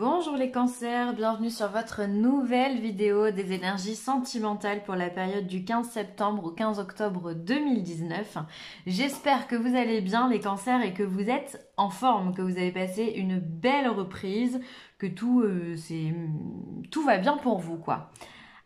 Bonjour les cancers, bienvenue sur votre nouvelle vidéo des énergies sentimentales pour la période du 15 septembre au 15 octobre 2019. J'espère que vous allez bien les cancers et que vous êtes en forme, que vous avez passé une belle reprise, que tout va bien pour vous quoi.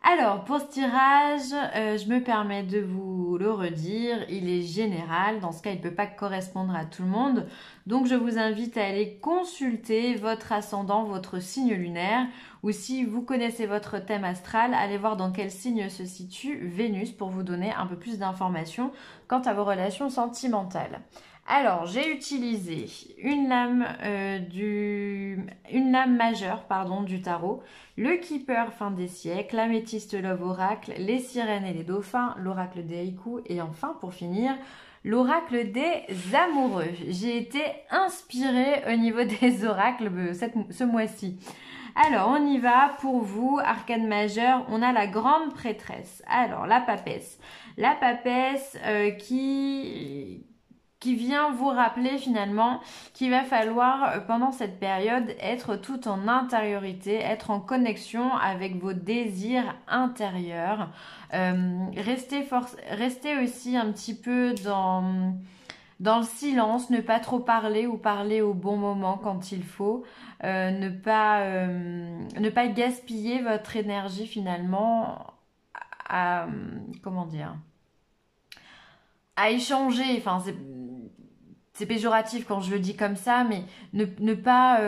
Alors, pour ce tirage, je me permets de vous le redire, il est général, dans ce cas il ne peut pas correspondre à tout le monde, donc je vous invite à aller consulter votre ascendant, votre signe lunaire, ou si vous connaissez votre thème astral, allez voir dans quel signe se situe Vénus pour vous donner un peu plus d'informations quant à vos relations sentimentales. Alors, j'ai utilisé une lame majeure du tarot, le Keeper fin des siècles, l'améthyste Love Oracle, les sirènes et les dauphins, l'oracle des haïkus et enfin, pour finir, l'oracle des amoureux. J'ai été inspirée au niveau des oracles ce mois-ci. Alors, on y va pour vous, arcane majeur, on a la grande prêtresse. Alors, la papesse. La papesse qui vient vous rappeler finalement qu'il va falloir pendant cette période être tout en intériorité, être en connexion avec vos désirs intérieurs, rester aussi un petit peu dans le silence, ne pas trop parler ou parler au bon moment quand il faut, ne pas gaspiller votre énergie finalement à échanger, enfin c'est péjoratif quand je le dis comme ça, mais ne pas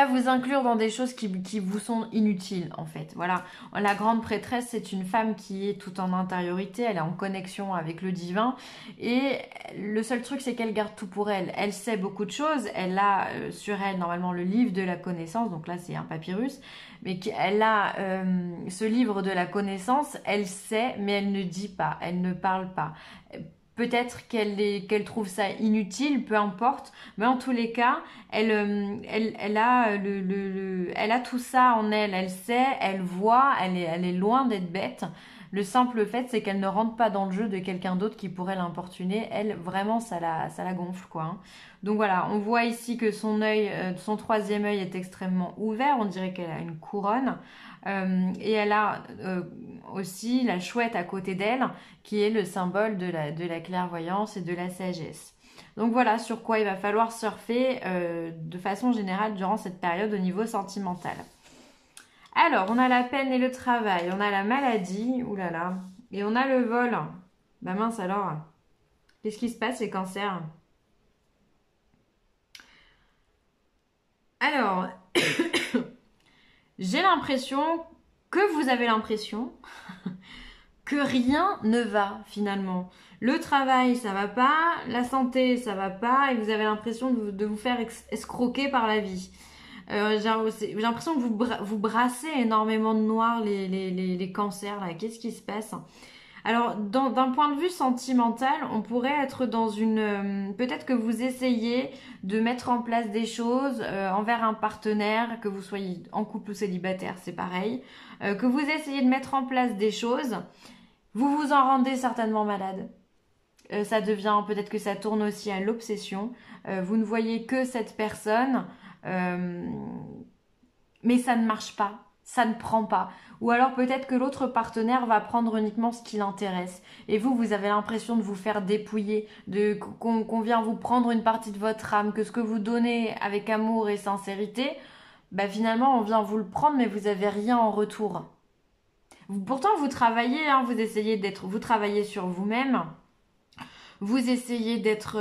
vous inclure dans des choses qui vous sont inutiles en fait. Voilà, la grande prêtresse c'est une femme qui est tout en intériorité, elle est en connexion avec le divin et le seul truc c'est qu'elle garde tout pour elle. Elle sait beaucoup de choses, elle a sur elle normalement le livre de la connaissance, donc là c'est un papyrus, mais elle a ce livre de la connaissance, elle sait mais elle ne dit pas, elle ne parle pas. Peut-être qu'elle trouve ça inutile, peu importe, mais en tous les cas, elle a tout ça en elle. Elle sait, elle voit, elle est loin d'être bête. Le simple fait, c'est qu'elle ne rentre pas dans le jeu de quelqu'un d'autre qui pourrait l'importuner. Elle, vraiment, ça la gonfle, quoi. Hein. Donc voilà, on voit ici que son œil, son troisième œil est extrêmement ouvert. On dirait qu'elle a une couronne. Et elle a aussi la chouette à côté d'elle, qui est le symbole de la clairvoyance et de la sagesse. Donc voilà sur quoi il va falloir surfer de façon générale durant cette période au niveau sentimental. Alors, on a la peine et le travail, on a la maladie, oulala, et on a le vol. Bah mince alors, qu'est-ce qui se passe les cancers? Alors, j'ai l'impression que vous avez l'impression que rien ne va finalement. Le travail, ça va pas, la santé, ça va pas, et vous avez l'impression de vous faire escroquer par la vie. J'ai l'impression que vous brassez énormément de noir les cancers là. Qu'est-ce qui se passe? Alors, d'un point de vue sentimental, on pourrait être dans peut-être que vous essayez de mettre en place des choses envers un partenaire, que vous soyez en couple ou célibataire, c'est pareil. Que vous essayez de mettre en place des choses, vous vous en rendez certainement malade. Ça devient, peut-être que ça tourne aussi à l'obsession. Vous ne voyez que cette personne, mais ça ne marche pas. Ça ne prend pas. Ou alors peut-être que l'autre partenaire va prendre uniquement ce qui l'intéresse. Et vous avez l'impression de vous faire dépouiller, qu'on vient vous prendre une partie de votre âme, que ce que vous donnez avec amour et sincérité, bah finalement on vient vous le prendre, mais vous n'avez rien en retour. Pourtant vous travaillez, hein, vous travaillez sur vous-même, vous essayez d'être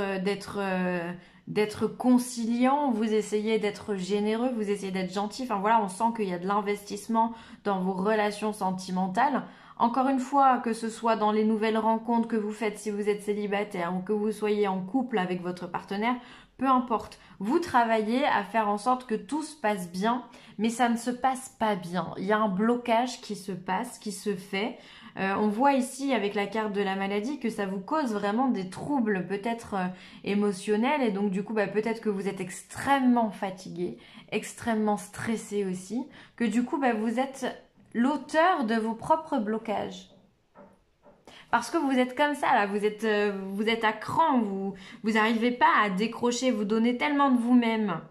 conciliant, vous essayez d'être généreux, vous essayez d'être gentil. Enfin voilà, on sent qu'il y a de l'investissement dans vos relations sentimentales. Encore une fois, que ce soit dans les nouvelles rencontres que vous faites si vous êtes célibataire ou que vous soyez en couple avec votre partenaire, peu importe. Vous travaillez à faire en sorte que tout se passe bien, mais ça ne se passe pas bien. Il y a un blocage qui se fait. On voit ici avec la carte de la maladie que ça vous cause vraiment des troubles peut-être émotionnels et donc du coup peut-être que vous êtes extrêmement fatigué, extrêmement stressé aussi, que du coup vous êtes l'auteur de vos propres blocages. Parce que vous êtes comme ça là, vous êtes à cran, vous n'arrivez pas à décrocher, vous donnez tellement de vous-même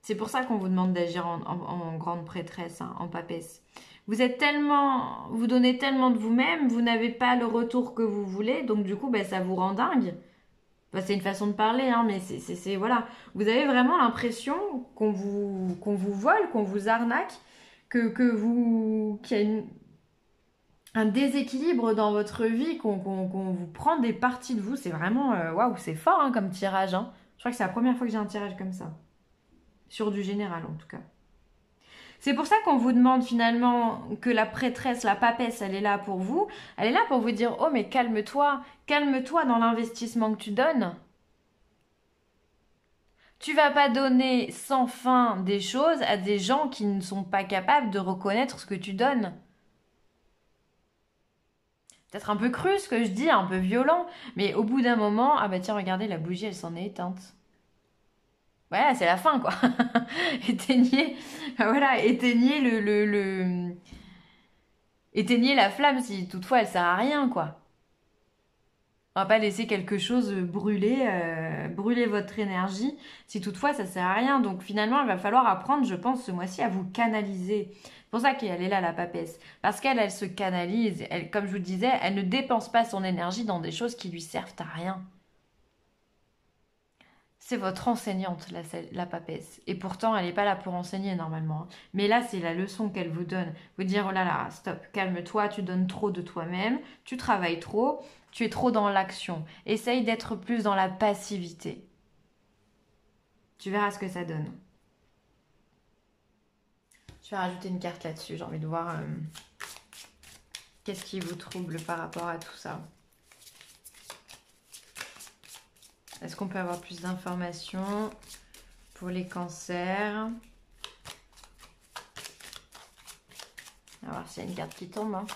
C'est pour ça qu'on vous demande d'agir en grande prêtresse, hein, en papesse. Vous êtes tellement, vous donnez tellement de vous-même, vous n'avez pas le retour que vous voulez, donc du coup, ben, ça vous rend dingue. Enfin, c'est une façon de parler, hein, mais voilà. Vous avez vraiment l'impression qu'on vous vole, qu'on vous arnaque, qu'il y a un déséquilibre dans votre vie, qu'on vous prend des parties de vous. C'est vraiment, waouh, c'est fort, hein, comme tirage, hein. Je crois que c'est la première fois que j'ai un tirage comme ça. Sur du général, en tout cas. C'est pour ça qu'on vous demande finalement que la prêtresse, la papesse, elle est là pour vous. Elle est là pour vous dire, oh mais calme-toi, calme-toi dans l'investissement que tu donnes. Tu vas pas donner sans fin des choses à des gens qui ne sont pas capables de reconnaître ce que tu donnes. Peut-être un peu cru ce que je dis, un peu violent, mais au bout d'un moment, ah bah tiens, regardez, la bougie, elle s'en est éteinte. Ouais, c'est la fin, quoi. Éteignez, voilà, éteignez la flamme si toutefois elle sert à rien, quoi. On va pas laisser quelque chose brûler, brûler votre énergie si toutefois ça sert à rien. Donc finalement, il va falloir apprendre, je pense, ce mois-ci à vous canaliser. C'est pour ça qu'elle est là, la papesse. Parce qu'elle, elle se canalise. Elle, comme je vous le disais, elle ne dépense pas son énergie dans des choses qui lui servent à rien. C'est votre enseignante, la papesse. Et pourtant, elle n'est pas là pour enseigner normalement, hein. Mais là, c'est la leçon qu'elle vous donne. Vous dire, oh là là, stop, calme-toi, tu donnes trop de toi-même, tu travailles trop, tu es trop dans l'action. Essaye d'être plus dans la passivité. Tu verras ce que ça donne. Je vais rajouter une carte là-dessus. J'ai envie de voir qu'est-ce qui vous trouble par rapport à tout ça. Est-ce qu'on peut avoir plus d'informations pour les cancers? On va voir s'il y a une carte qui tombe, hein.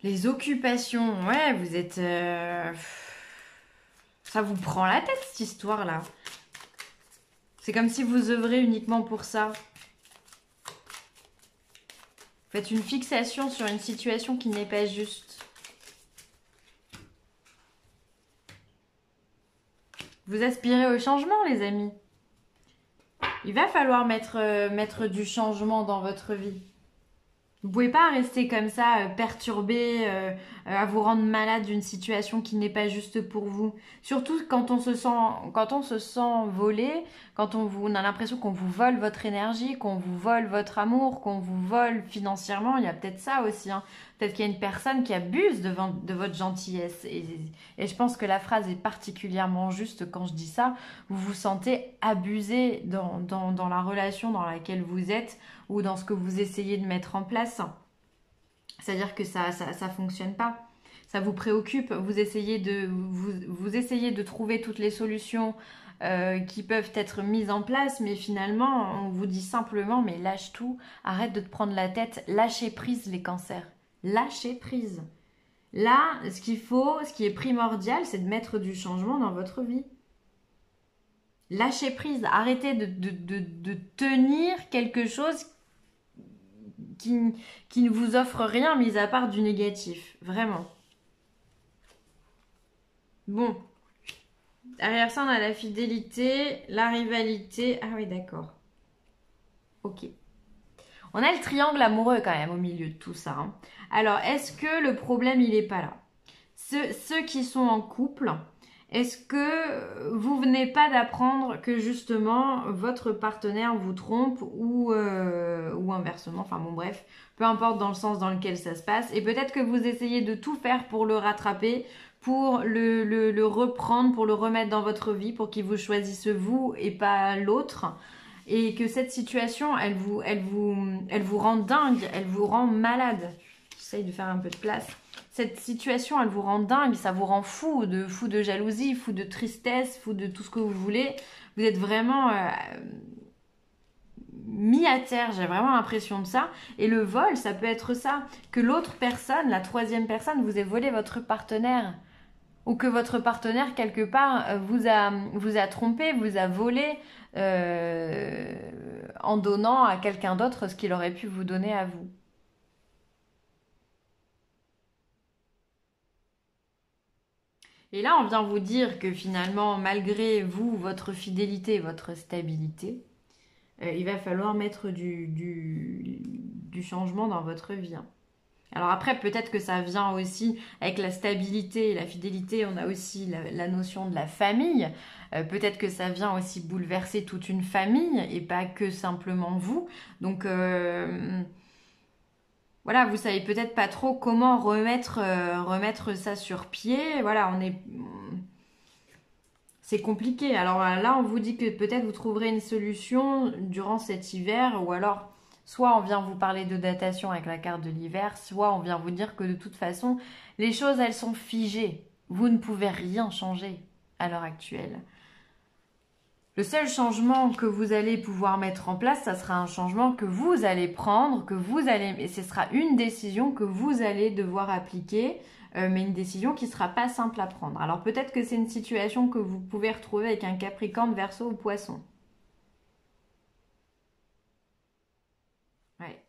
Les occupations, ouais, vous êtes... Ça vous prend la tête, cette histoire-là. C'est comme si vous œuvrez uniquement pour ça. Faites une fixation sur une situation qui n'est pas juste. Vous aspirez au changement, les amis. Il va falloir mettre du changement dans votre vie. Vous pouvez pas rester comme ça, perturbé, à vous rendre malade d'une situation qui n'est pas juste pour vous. Surtout quand on se sent volé, quand on a l'impression qu'on vous vole votre énergie, qu'on vous vole votre amour, qu'on vous vole financièrement. Il y a peut-être ça aussi, hein. Peut-être qu'il y a une personne qui abuse de votre gentillesse. Et je pense que la phrase est particulièrement juste quand je dis ça. Vous vous sentez abusé dans la relation dans laquelle vous êtes ou dans ce que vous essayez de mettre en place. C'est-à-dire que ça fonctionne pas. Ça vous préoccupe. Vous essayez de trouver toutes les solutions qui peuvent être mises en place, mais finalement, on vous dit simplement, mais lâche tout, arrête de te prendre la tête, lâchez prise les cancers. Lâchez prise. Là, ce qui est primordial, c'est de mettre du changement dans votre vie. Lâchez prise, arrêtez de tenir quelque chose qui ne vous offre rien, mis à part du négatif. Vraiment. Bon. Derrière ça, on a la fidélité, la rivalité. Ah oui, d'accord. Ok. On a le triangle amoureux quand même au milieu de tout ça, hein. Alors, est-ce que le problème, il n'est pas là? Ceux qui sont en couple, est-ce que vous venez pas d'apprendre que justement votre partenaire vous trompe ou inversement, enfin bon bref, peu importe dans le sens dans lequel ça se passe, et peut-être que vous essayez de tout faire pour le rattraper, pour le reprendre, pour le remettre dans votre vie, pour qu'il vous choisisse vous et pas l'autre. Et que cette situation, elle vous rend dingue, elle vous rend malade. J'essaye de faire un peu de place. Cette situation, elle vous rend dingue, ça vous rend fou de jalousie, fou de tristesse, fou de tout ce que vous voulez. Vous êtes vraiment mis à terre, j'ai vraiment l'impression de ça. Et le vol, ça peut être ça. Que l'autre personne, la troisième personne, vous ait volé votre partenaire. Ou que votre partenaire, quelque part, vous a trompé, vous a volé en donnant à quelqu'un d'autre ce qu'il aurait pu vous donner à vous. Et là, on vient vous dire que finalement, malgré vous, votre fidélité, votre stabilité, il va falloir mettre du changement dans votre vie, hein. Alors après, peut-être que ça vient aussi avec la stabilité et la fidélité, on a aussi la notion de la famille. Peut-être que ça vient aussi bouleverser toute une famille et pas que simplement vous. Donc voilà, vous savez peut-être pas trop comment remettre ça sur pied. Voilà, c'est compliqué. Alors là, on vous dit que peut-être vous trouverez une solution durant cet hiver, ou alors soit on vient vous parler de datation avec la carte de l'hiver, soit on vient vous dire que de toute façon, les choses, elles sont figées. Vous ne pouvez rien changer à l'heure actuelle. Le seul changement que vous allez pouvoir mettre en place, ça sera un changement que vous allez prendre, et ce sera une décision que vous allez devoir appliquer, mais une décision qui ne sera pas simple à prendre. Alors peut-être que c'est une situation que vous pouvez retrouver avec un Capricorne, Verseau ou Poisson. Ouais.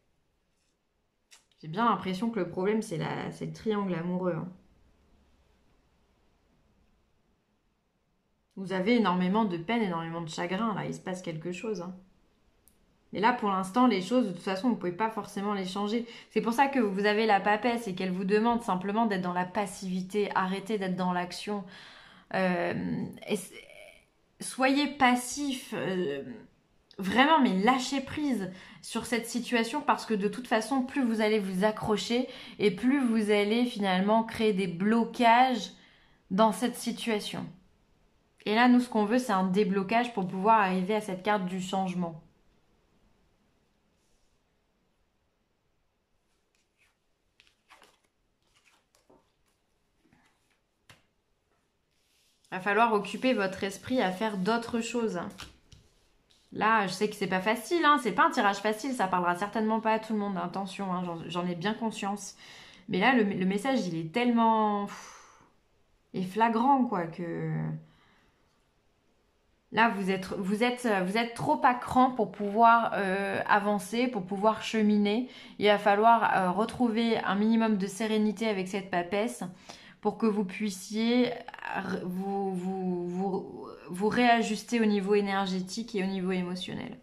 J'ai bien l'impression que le problème, c'est le triangle amoureux, hein. Vous avez énormément de peine, énormément de chagrin, là, il se passe quelque chose, hein. Et là, pour l'instant, les choses, de toute façon, vous ne pouvez pas forcément les changer. C'est pour ça que vous avez la papesse et qu'elle vous demande simplement d'être dans la passivité, arrêtez d'être dans l'action. Et soyez passif, vraiment, mais lâchez prise sur cette situation parce que de toute façon, plus vous allez vous accrocher et plus vous allez finalement créer des blocages dans cette situation. Et là, nous, ce qu'on veut, c'est un déblocage pour pouvoir arriver à cette carte du changement. Il va falloir occuper votre esprit à faire d'autres choses. Là, je sais que c'est pas facile, hein, c'est pas un tirage facile, ça parlera certainement pas à tout le monde, attention, hein, j'en ai bien conscience. Mais là, le message, il est tellement et flagrant, quoi, que là, vous êtes trop à cran pour pouvoir avancer, pour pouvoir cheminer. Il va falloir retrouver un minimum de sérénité avec cette papesse pour que vous puissiez vous réajuster au niveau énergétique et au niveau émotionnel.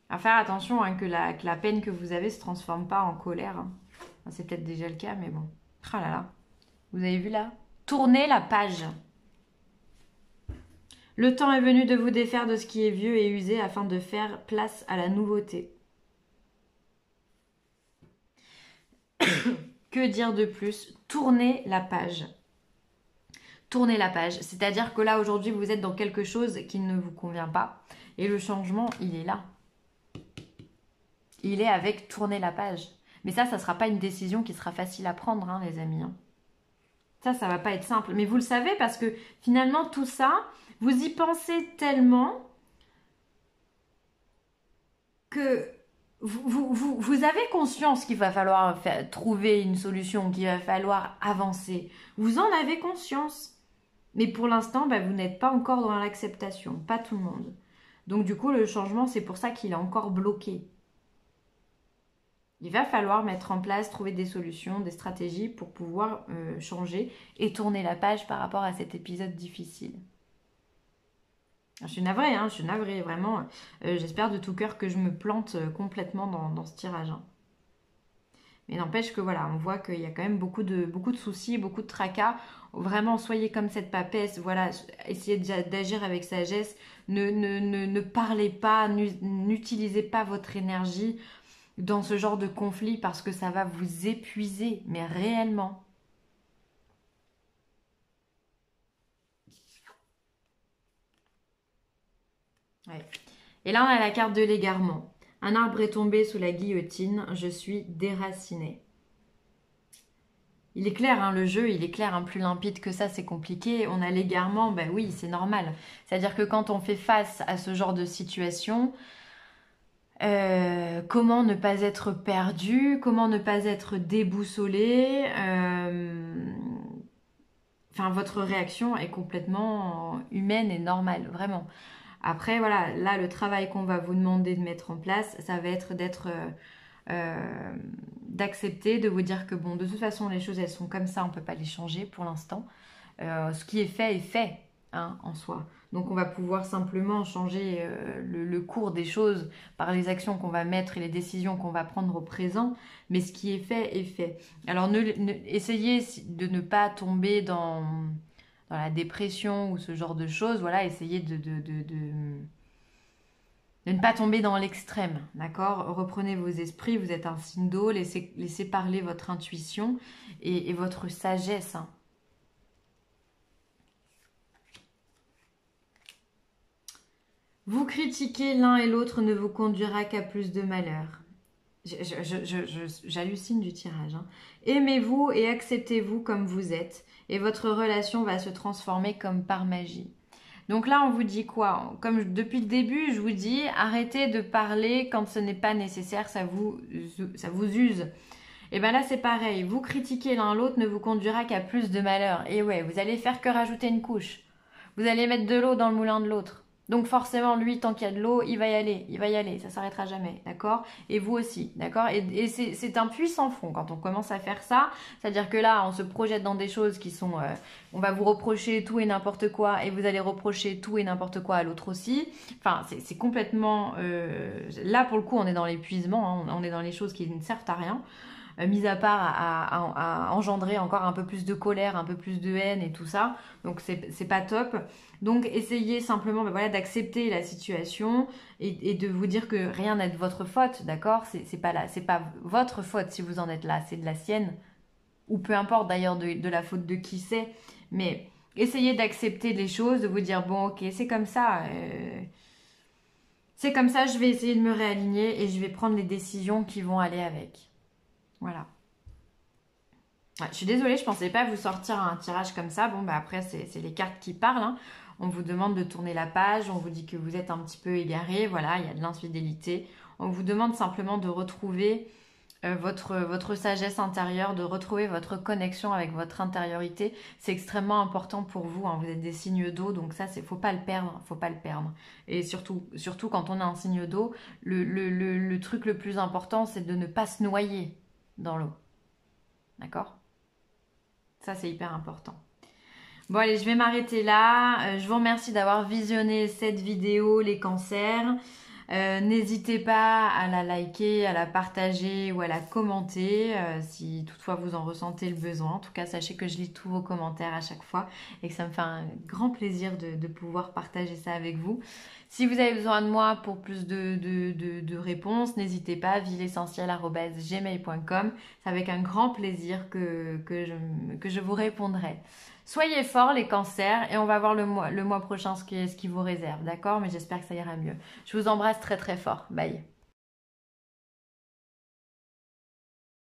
À faire attention, hein, que la peine que vous avez ne se transforme pas en colère, hein. C'est peut-être déjà le cas, mais bon. Oh là là. Vous avez vu là? Tournez la page. Le temps est venu de vous défaire de ce qui est vieux et usé afin de faire place à la nouveauté. Que dire de plus? Tournez la page. Tournez la page. C'est-à-dire que là, aujourd'hui, vous êtes dans quelque chose qui ne vous convient pas. Et le changement, il est là. Il est avec tourner la page. Mais ça ne sera pas une décision qui sera facile à prendre, hein, les amis, hein. Ça va pas être simple. Mais vous le savez parce que finalement, tout ça, vous y pensez tellement que vous avez conscience qu'il va falloir trouver une solution, qu'il va falloir avancer. Vous en avez conscience. Mais pour l'instant, vous n'êtes pas encore dans l'acceptation. Pas tout le monde. Donc du coup, le changement, c'est pour ça qu'il est encore bloqué. Il va falloir mettre en place, trouver des solutions, des stratégies pour pouvoir changer et tourner la page par rapport à cet épisode difficile. Je suis navrée, hein, je suis navrée, vraiment. J'espère de tout cœur que je me plante complètement dans ce tirage, hein. Mais n'empêche que voilà, on voit qu'il y a quand même beaucoup de soucis, beaucoup de tracas. Vraiment, soyez comme cette papesse, voilà, essayez d'agir avec sagesse. Ne parlez pas, n'utilisez pas votre énergie dans ce genre de conflit parce que ça va vous épuiser, mais réellement. Ouais. Et là, on a la carte de l'égarement. Un arbre est tombé sous la guillotine, je suis déracinée. Il est clair, hein, le jeu, il est clair, hein, plus limpide que ça, c'est compliqué. On a l'égarement, oui, c'est normal. C'est-à-dire que quand on fait face à ce genre de situation, comment ne pas être perdu, comment ne pas être déboussolé, enfin, votre réaction est complètement humaine et normale, vraiment. Après, voilà, là, le travail qu'on va vous demander de mettre en place, ça va être d'être d'accepter, de vous dire que bon, de toute façon, les choses, elles sont comme ça, on ne peut pas les changer pour l'instant. Ce qui est fait, hein, en soi. Donc on va pouvoir simplement changer le cours des choses par les actions qu'on va mettre et les décisions qu'on va prendre au présent. Mais ce qui est fait est fait. Alors essayez de ne pas tomber dans la dépression ou ce genre de choses. Voilà, essayez de ne pas tomber dans l'extrême, d'accord? Reprenez vos esprits, vous êtes un signe d'eau, laissez parler votre intuition et votre sagesse, hein. Vous critiquer l'un et l'autre ne vous conduira qu'à plus de malheur. J'hallucine du tirage, hein. Aimez-vous et acceptez-vous comme vous êtes, et votre relation va se transformer comme par magie. Donc là, on vous dit quoi? Comme depuis le début, je vous dis, arrêtez de parler quand ce n'est pas nécessaire, ça vous use. Et bien là, c'est pareil. Vous critiquer l'un l'autre ne vous conduira qu'à plus de malheur. Et ouais, vous allez faire que rajouter une couche. Vous allez mettre de l'eau dans le moulin de l'autre. Donc forcément, lui, tant qu'il y a de l'eau, il va y aller, ça s'arrêtera jamais, d'accord? Et vous aussi, d'accord? Et c'est un puits sans fond quand on commence à faire ça, c'est-à-dire que là, on se projette dans des choses qui sont... on va vous reprocher tout et n'importe quoi, et vous allez reprocher tout et n'importe quoi à l'autre aussi. Enfin, c'est complètement... là, pour le coup, on est dans l'épuisement, hein, on est dans les choses qui ne servent à rien. Mis à part à engendrer encore un peu plus de colère, un peu plus de haine et tout ça. Donc c'est pas top. Donc essayez simplement voilà, d'accepter la situation et de vous dire que rien n'est de votre faute, d'accord? C'est pas votre faute si vous en êtes là, c'est de la sienne. Ou peu importe d'ailleurs de la faute de qui c'est. Mais essayez d'accepter les choses, de vous dire bon ok c'est comme ça. C'est comme ça, je vais essayer de me réaligner et je vais prendre les décisions qui vont aller avec. Voilà. Ouais, je suis désolée, je pensais pas vous sortir un tirage comme ça. Bon, bah après, c'est les cartes qui parlent, hein. On vous demande de tourner la page, on vous dit que vous êtes un petit peu égaré, voilà, il y a de l'infidélité. On vous demande simplement de retrouver votre sagesse intérieure, de retrouver votre connexion avec votre intériorité. C'est extrêmement important pour vous, hein. Vous êtes des signes d'eau, donc ça, faut pas le perdre, faut pas le perdre. Et surtout quand on a un signe d'eau, le truc le plus important, c'est de ne pas se noyer dans l'eau. D'accord? Ça, c'est hyper important. Bon, allez, je vais m'arrêter là. Je vous remercie d'avoir visionné cette vidéo, les cancers. N'hésitez pas à la liker, à la partager ou à la commenter si toutefois vous en ressentez le besoin. En tout cas, sachez que je lis tous vos commentaires à chaque fois et que ça me fait un grand plaisir de pouvoir partager ça avec vous. Si vous avez besoin de moi pour plus de réponses, n'hésitez pas, villeessentielle@gmail.com. C'est avec un grand plaisir que je vous répondrai. Soyez forts les cancers et on va voir le mois prochain ce qui vous réserve, d'accord? Mais j'espère que ça ira mieux. Je vous embrasse très très fort. Bye.